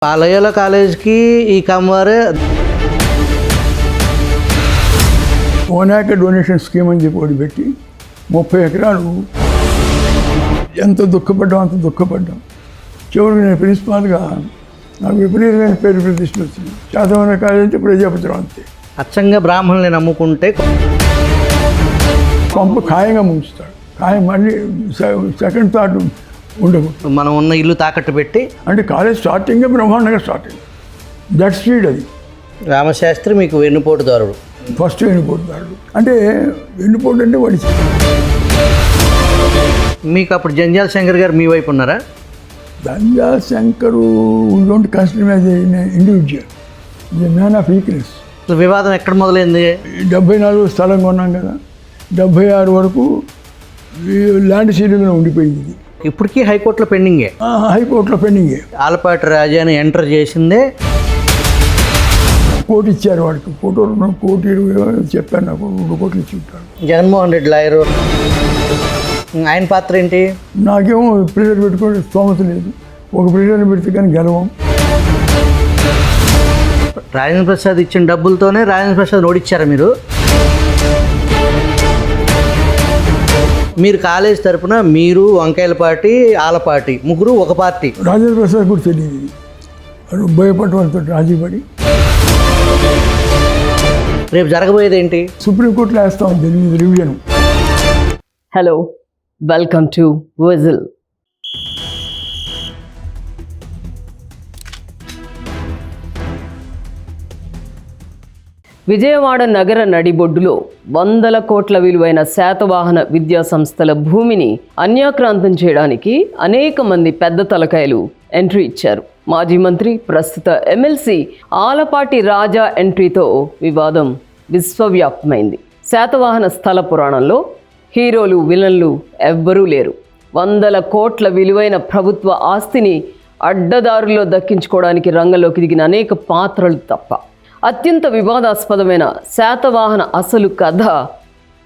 పాలయోల కాలేజ్కి ఈ కమ్మవారే ఓనాక donation scheme అని చెప్పి ఒకటి పెట్టి 30 ఎకరాలు ఎంత దుఃఖపడ్డాం అంత దుఃఖపడ్డాం. చివరికి నేను ప్రిన్సిపాల్గా నాకు విపరీతమైన పేరు ప్రతిష్టలు వచ్చింది. శాతవాహన కాలేజ్ అంటే ప్రజాపత్రం అంతే. అచ్చంగా బ్రాహ్మణుల్ని నమ్ముకుంటే పంప ఖాయంగా ముంచుతాడు. ఖాయం మళ్ళీ సెకండ్ థాట్ ఉండదు. మనం ఉన్న ఇల్లు తాకట్టు పెట్టి అంటే కాలేజ్ స్టార్టింగే బ్రహ్మాండంగా స్టార్ట్ అయింది. దట్ స్పీడ్ అది. రామశాస్త్రి మీకు వెన్నుపోటుదారుడు. ఫస్ట్ వెన్నుపోటుదారుడు అంటే వెన్నుపోటు అంటే వాడి మీకు అప్పుడు జంజాల శంకర్ గారు మీ వైపు ఉన్నారా? Janjala Shankar don't consider as individual, the man of weakness. వివాదం ఎక్కడ మొదలైంది? 74 స్థలం కొన్నాం కదా, 76 వరకు ల్యాండ్ సీలింగ్లో ఉండిపోయింది. ఇది ఇప్పటికీ హైకోర్టులో పెండింగే. హైకోర్టులో పెండింగే. ఆలపాటి రాజాని ఎంటర్ చేసిందే. కోటి ఇచ్చారు వాడికి. కోటి చెప్పాను, నాకు 2 కోట్లు ఇచ్చి ఉంటాడు. జగన్మోహన్ రెడ్డి లాయరు, ఆయన పాత్ర ఏంటి? నాకేమో ప్రెజర్ పెట్టుకోవడం స్తోమత లేదు. ఒక ప్రెజర్ని పెడితే కానీ గెలవం. రాజేంద్ర ప్రసాద్ ఇచ్చిన డబ్బులతోనే రాజేంద్ర ప్రసాద్ ఓడిచ్చారా మీరు? మీరు కాలేజ్ తరపున మీరు, వంకాయలపాటి, ఆలపాటి ముగ్గురు ఒక పార్టీ. రాజేంద్ర ప్రసాద్ కూడా తెలియదు. వాడు భయపడి వాళ్ళతో రాజీపడి రేపు జరగబోయేది ఏంటి? సుప్రీంకోర్టులో వేస్తాం దీని మీద revision. Hello, welcome to whistle. Vijayawada నగర నడిబొడ్డులో 100 కోట్ల విలువైన శాతవాహన విద్యా సంస్థల భూమిని అన్యాక్రాంతం చేయడానికి అనేక మంది పెద్ద తలకాయలు ఎంట్రీ ఇచ్చారు. మాజీ మంత్రి, ప్రస్తుత ఎమ్మెల్సీ ఆలపాటి రాజా ఎంట్రీతో వివాదం విశ్వవ్యాప్తమైంది. శాతవాహన స్థల పురాణంలో హీరోలు, విలన్లు ఎవ్వరూ లేరు. 100 కోట్ల విలువైన ప్రభుత్వ ఆస్తిని అడ్డదారుల్లో దక్కించుకోవడానికి రంగంలోకి దిగిన అనేక పాత్రలు తప్ప. అత్యంత వివాదాస్పదమైన శాతవాహన అసలు కథ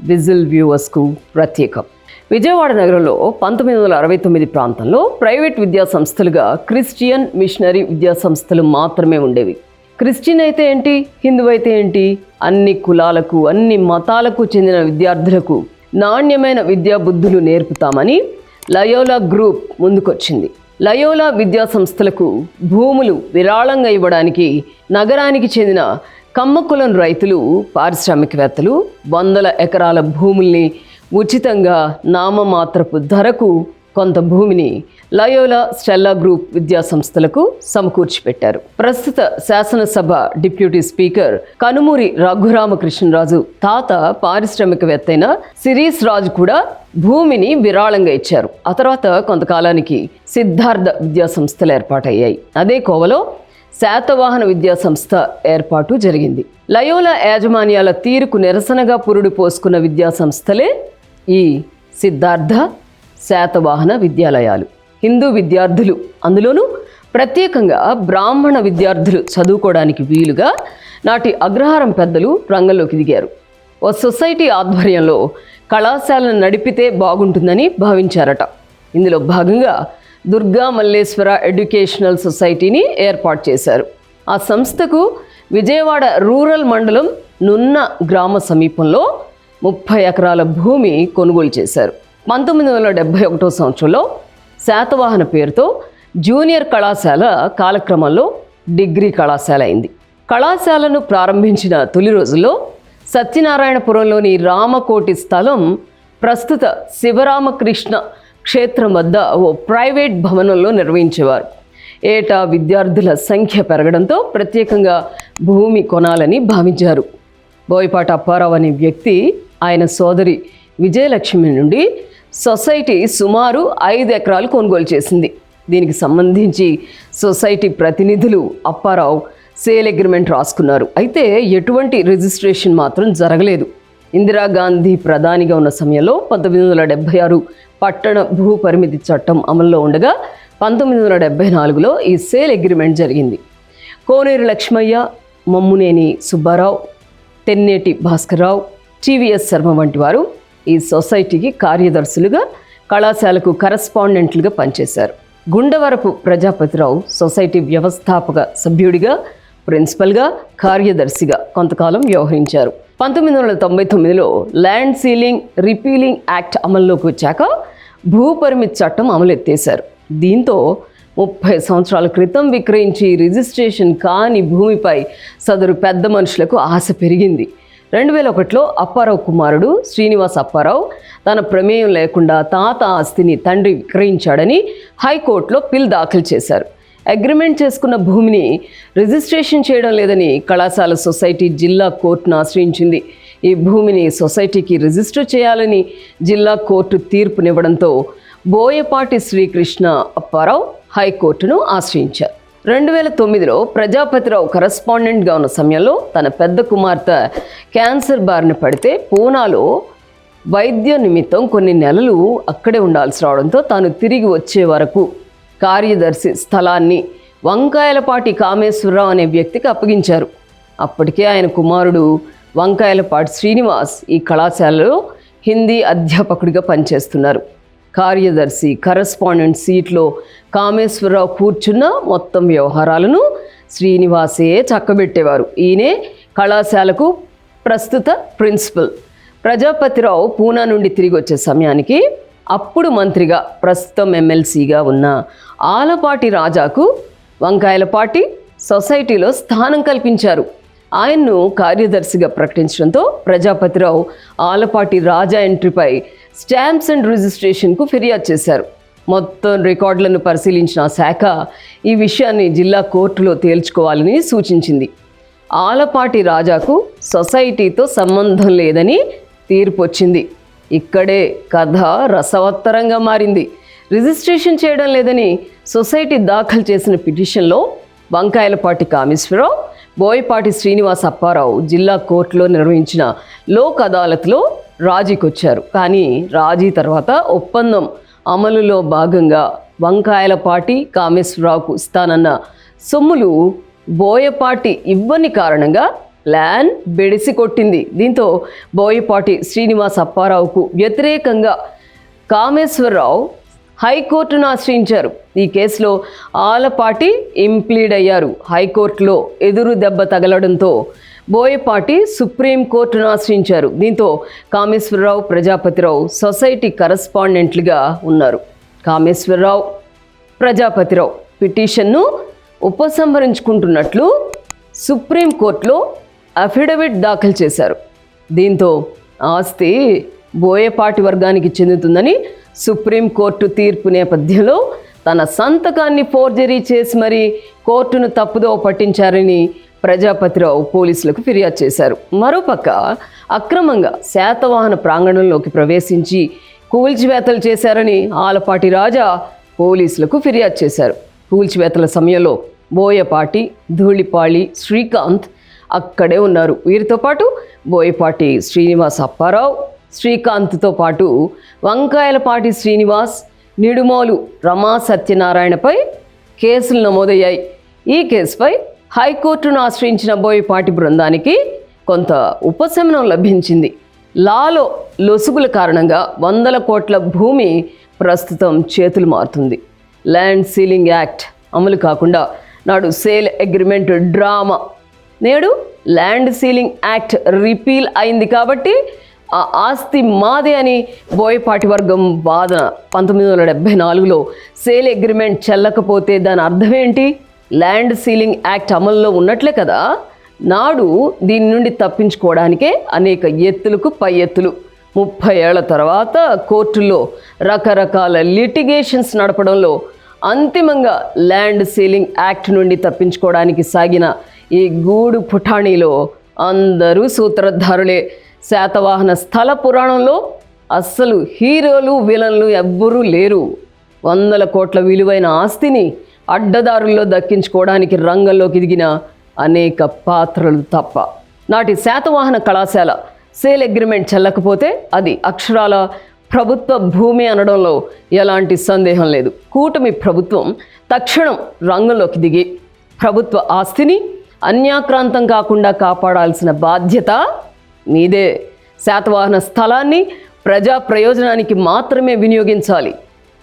విజిల్ వ్యూవర్స్కు ప్రత్యేకం. విజయవాడ నగరంలో 1969 ప్రాంతంలో ప్రైవేట్ విద్యా సంస్థలుగా క్రిస్టియన్ మిషనరీ విద్యా సంస్థలు మాత్రమే ఉండేవి. క్రిస్టియన్ అయితే ఏంటి, హిందూ అయితే ఏంటి, అన్ని కులాలకు, అన్ని మతాలకు చెందిన విద్యార్థులకు నాణ్యమైన విద్యా బుద్ధులు నేర్పుతామని లయోలా గ్రూప్ ముందుకొచ్చింది. లయోలా విద్యా సంస్థలకు భూములు విరాళంగా ఇవ్వడానికి నగరానికి చెందిన కమ్మకులం రైతులు, పారిశ్రామికవేత్తలు 100 ఎకరాల భూముల్ని ఉచితంగా నామమాత్రపు ధరకు కొంత భూమిని లయోలా స్టెల్లా గ్రూప్ విద్యా సంస్థలకు సమకూర్చిపెట్టారు. ప్రస్తుత శాసనసభ డిప్యూటీ స్పీకర్ కనుమూరి రఘురామకృష్ణరాజు తాత పారిశ్రామికవేత్త అయిన శిరీష్ రాజు కూడా భూమిని విరాళంగా ఇచ్చారు. ఆ తర్వాత కొంతకాలానికి సిద్ధార్థ విద్యా సంస్థలు ఏర్పాటయ్యాయి. అదే కోవలో శాతవాహన విద్యా సంస్థ ఏర్పాటు జరిగింది. లయోలా యాజమాన్యాల తీరుకు నిరసనగా పురుడు పోసుకున్న విద్యా సంస్థలే ఈ సిద్ధార్థ, శాతవాహన విద్యాలయాలు. హిందూ విద్యార్థులు, అందులోనూ ప్రత్యేకంగా బ్రాహ్మణ విద్యార్థులు చదువుకోవడానికి వీలుగా నాటి అగ్రహారం పెద్దలు రంగంలోకి దిగారు. ఓ సొసైటీ ఆధ్వర్యంలో కళాశాలను నడిపితే బాగుంటుందని భావించారట. ఇందులో భాగంగా దుర్గా మల్లేశ్వర ఎడ్యుకేషనల్ సొసైటీని ఏర్పాటు చేశారు. ఆ సంస్థకు విజయవాడ రూరల్ మండలం నున్న గ్రామ సమీపంలో 30 ఎకరాల భూమి కొనుగోలు చేశారు. 1971 సంవత్సరంలో శాతవాహన పేరుతో జూనియర్ కళాశాల కాలక్రమంలో డిగ్రీ కళాశాల అయింది. కళాశాలను ప్రారంభించిన తొలి రోజుల్లో సత్యనారాయణపురంలోని రామకోటి స్థలం ప్రస్తుత శివరామకృష్ణ క్షేత్రం వద్ద ఓ ప్రైవేట్ భవనంలో నిర్వహించేవారు. ఏటా విద్యార్థుల సంఖ్య పెరగడంతో ప్రత్యేకంగా భూమి కొనాలని భావించారు. బోయపాటి అప్పారావు అనే వ్యక్తి ఆయన సోదరి విజయలక్ష్మి నుండి సొసైటీ సుమారు 5 ఎకరాలు కొనుగోలు చేసింది. దీనికి సంబంధించి సొసైటీ ప్రతినిధులు అప్పారావు సేల్ అగ్రిమెంట్ రాసుకున్నారు. అయితే ఎటువంటి రిజిస్ట్రేషన్ మాత్రం జరగలేదు. ఇందిరాగాంధీ ప్రధానిగా ఉన్న సమయంలో 1976 పట్టణ భూ పరిమితి చట్టం అమల్లో ఉండగా 1974లో ఈ సేల్ అగ్రిమెంట్ జరిగింది. కోనేరు లక్ష్మయ్య, మమ్మునేని సుబ్బారావు, తెన్నేటి భాస్కర్రావు, టీవీఎస్ శర్మ వంటి వారు ఈ సొసైటీకి కార్యదర్శులుగా, కళాశాలకు కరస్పాండెంట్లుగా పనిచేశారు. గుండవరపు ప్రజాపతిరావు సొసైటీ వ్యవస్థాపక సభ్యుడిగా, ప్రిన్సిపల్గా, కార్యదర్శిగా కొంతకాలం వ్యవహరించారు. 1999లో ల్యాండ్ సీలింగ్ రిపీలింగ్ యాక్ట్ అమల్లోకి వచ్చాక భూపరిమితి చట్టం అమలెత్తేశారు. దీంతో 30 సంవత్సరాల క్రితం విక్రయించి రిజిస్ట్రేషన్ కాని భూమిపై సదరు పెద్ద మనుషులకు ఆశ పెరిగింది. 2001లో అప్పారావు కుమారుడు శ్రీనివాస్ అప్పారావు తన ప్రమేయం లేకుండా తాత ఆస్తిని తండ్రి విక్రయించాడని హైకోర్టులో పిల్ దాఖలు చేశారు. అగ్రిమెంట్ చేసుకున్న భూమిని రిజిస్ట్రేషన్ చేయడం లేదని కళాశాల సొసైటీ జిల్లా కోర్టును ఆశ్రయించింది. ఈ భూమిని సొసైటీకి రిజిస్టర్ చేయాలని జిల్లా కోర్టు తీర్పునివ్వడంతో బోయపాటి శ్రీకృష్ణ అప్పారావు హైకోర్టును ఆశ్రయించారు. 2009లో ప్రజాపతిరావు కరస్పాండెంట్గా ఉన్న సమయంలో తన పెద్ద కుమార్తె క్యాన్సర్ బారిన పడితే పూనాలో వైద్య నిమిత్తం కొన్ని నెలలు అక్కడే ఉండాల్సి రావడంతో తాను తిరిగి వచ్చే వరకు కార్యదర్శి స్థలాన్ని వంకాయలపాటి కామేశ్వరరావు అనే వ్యక్తికి అప్పగించారు. అప్పటికే ఆయన కుమారుడు వంకాయలపాటి శ్రీనివాస్ ఈ కళాశాలలో హిందీ అధ్యాపకుడిగా పనిచేస్తున్నారు. కార్యదర్శి కరస్పాండెంట్ సీట్లో కామేశ్వరరావు కూర్చున్న మొత్తం వ్యవహారాలను శ్రీనివాసే చక్కబెట్టేవారు. ఈయనే కళాశాలకు ప్రస్తుత ప్రిన్సిపల్. ప్రజాపతిరావు పూనా నుండి తిరిగి వచ్చే సమయానికి అప్పుడు మంత్రిగా ప్రస్తుతం ఎమ్మెల్సీగా ఉన్న ఆలపాటి రాజాకు వంకాయలపాటి సొసైటీలో స్థానం కల్పించారు. ఆయన్ను కార్యదర్శిగా ప్రకటించడంతో ప్రజాపతిరావు ఆలపాటి రాజా ఎంట్రీపై స్టాంప్స్ అండ్ రిజిస్ట్రేషన్కు ఫిర్యాదు చేశారు. మొత్తం రికార్డులను పరిశీలించిన శాఖ ఈ విషయాన్ని జిల్లా కోర్టులో తేల్చుకోవాలని సూచించింది. ఆలపాటి రాజాకు సొసైటీతో సంబంధం లేదని తీర్పు వచ్చింది. ఇక్కడే కథ రసవత్తరంగా మారింది. రిజిస్ట్రేషన్ చేయడం లేదని సొసైటీ దాఖలు చేసిన పిటిషన్లో వంకాయలపాటి కామేశ్వరరావు, బోయపాటి శ్రీనివాస్ అప్పారావు జిల్లా కోర్టులో నిర్వహించిన లోక్ అదాలత్లో రాజీకొచ్చారు. కానీ రాజీ తర్వాత ఒప్పందం అమలులో భాగంగా వంకాయలపాటి కామేశ్వరరావుకు ఇస్తానన్న సొమ్ములు బోయపాటి ఇవ్వని కారణంగా ప్లాన్ బెడిసి కొట్టింది. దీంతో బోయపాటి శ్రీనివాస్ అప్పారావుకు వ్యతిరేకంగా కామేశ్వరరావు హైకోర్టును ఆశ్రయించారు. ఈ కేసులో ఆలపాటి ఇంప్లీడ్ అయ్యారు. హైకోర్టులో ఎదురు దెబ్బ తగలడంతో బోయపాటి సుప్రీంకోర్టును ఆశ్రయించారు. దీంతో కామేశ్వరరావు, ప్రజాపతిరావు సొసైటీ కరస్పాండెంట్లుగా ఉన్నారు. కామేశ్వరరావు, ప్రజాపతిరావు పిటిషన్ను ఉపసంహరించుకుంటున్నట్లు సుప్రీంకోర్టులో అఫిడవిట్ దాఖలు చేశారు. దీంతో ఆస్తి బోయపాటి వర్గానికి చెందుతుందని సుప్రీంకోర్టు తీర్పు నేపథ్యంలో తన సంతకాన్ని ఫోర్జరీ చేసి మరీ కోర్టును తప్పుదోవ పట్టించారని ప్రజాపతిరావు పోలీసులకు ఫిర్యాదు చేశారు. మరోపక్క అక్రమంగా శాతవాహన ప్రాంగణంలోకి ప్రవేశించి కూల్చివేతలు చేశారని ఆలపాటి రాజా పోలీసులకు ఫిర్యాదు చేశారు. కూల్చివేతల సమయంలో బోయపాటి, ధూళిపాళి శ్రీకాంత్ అక్కడే ఉన్నారు. వీరితో పాటు బోయపాటి శ్రీనివాస్ అప్పారావు, శ్రీకాంత్తో పాటు వంకాయలపాటి శ్రీనివాస్, నిడుమోలు రమా సత్యనారాయణపై కేసులు నమోదయ్యాయి. ఈ కేసుపై హైకోర్టును ఆశ్రయించిన బోయపాటి బృందానికి కొంత ఉపశమనం లభించింది. లాలో లొసుగుల కారణంగా 100 కోట్ల భూమి ప్రస్తుతం చేతులు మారుతుంది. ల్యాండ్ సీలింగ్ యాక్ట్ అమలు కాకుండా నాడు సేల్ అగ్రిమెంట్ డ్రామా, నేడు ల్యాండ్ సీలింగ్ యాక్ట్ రిపీల్ అయింది కాబట్టి ఆ ఆస్తి మాదే అని బోయపాటి వర్గం వాదన. 1974లో సేల్ అగ్రిమెంట్ చెల్లకపోతే దాని అర్థం ఏంటి? ల్యాండ్ సీలింగ్ యాక్ట్ అమల్లో ఉన్నట్లే కదా. నాడు దీని నుండి తప్పించుకోవడానికే అనేక ఎత్తులకు పై ఎత్తులు. 30 ఏళ్ల తర్వాత కోర్టుల్లో రకరకాల లిటిగేషన్స్ నడపడంలో అంతిమంగా ల్యాండ్ సీలింగ్ యాక్ట్ నుండి తప్పించుకోవడానికి సాగిన ఈ గూడు పుఠాణీలో అందరూ సూత్రధారులే. శాతవాహన స్థల పురాణంలో అస్సలు హీరోలు విలన్లు ఎవ్వరూ లేరు. 100 కోట్ల విలువైన ఆస్తిని అడ్డదారుల్లో దక్కించుకోవడానికి రంగంలోకి దిగిన అనేక పాత్రలు తప్ప. నాటి శాతవాహన కళాశాల సేల్ అగ్రిమెంట్ చెల్లకపోతే అది అక్షరాల ప్రభుత్వ భూమి అనడంలో ఎలాంటి సందేహం లేదు. కూటమి ప్రభుత్వం తక్షణం రంగంలోకి దిగి ప్రభుత్వ ఆస్తిని అన్యాక్రాంతం కాకుండా కాపాడాల్సిన బాధ్యత మీదే. శాతవాహన స్థలాన్ని ప్రజా ప్రయోజనానికి మాత్రమే వినియోగించాలి.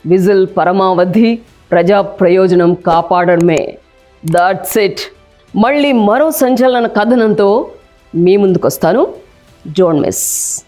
విజిల్ పరమావధి ప్రజా ప్రయోజనం కాపాడడమే. That's it. మళ్ళీ మరో సంచలన కథనంతో మీ ముందుకు వస్తాను. Don't miss.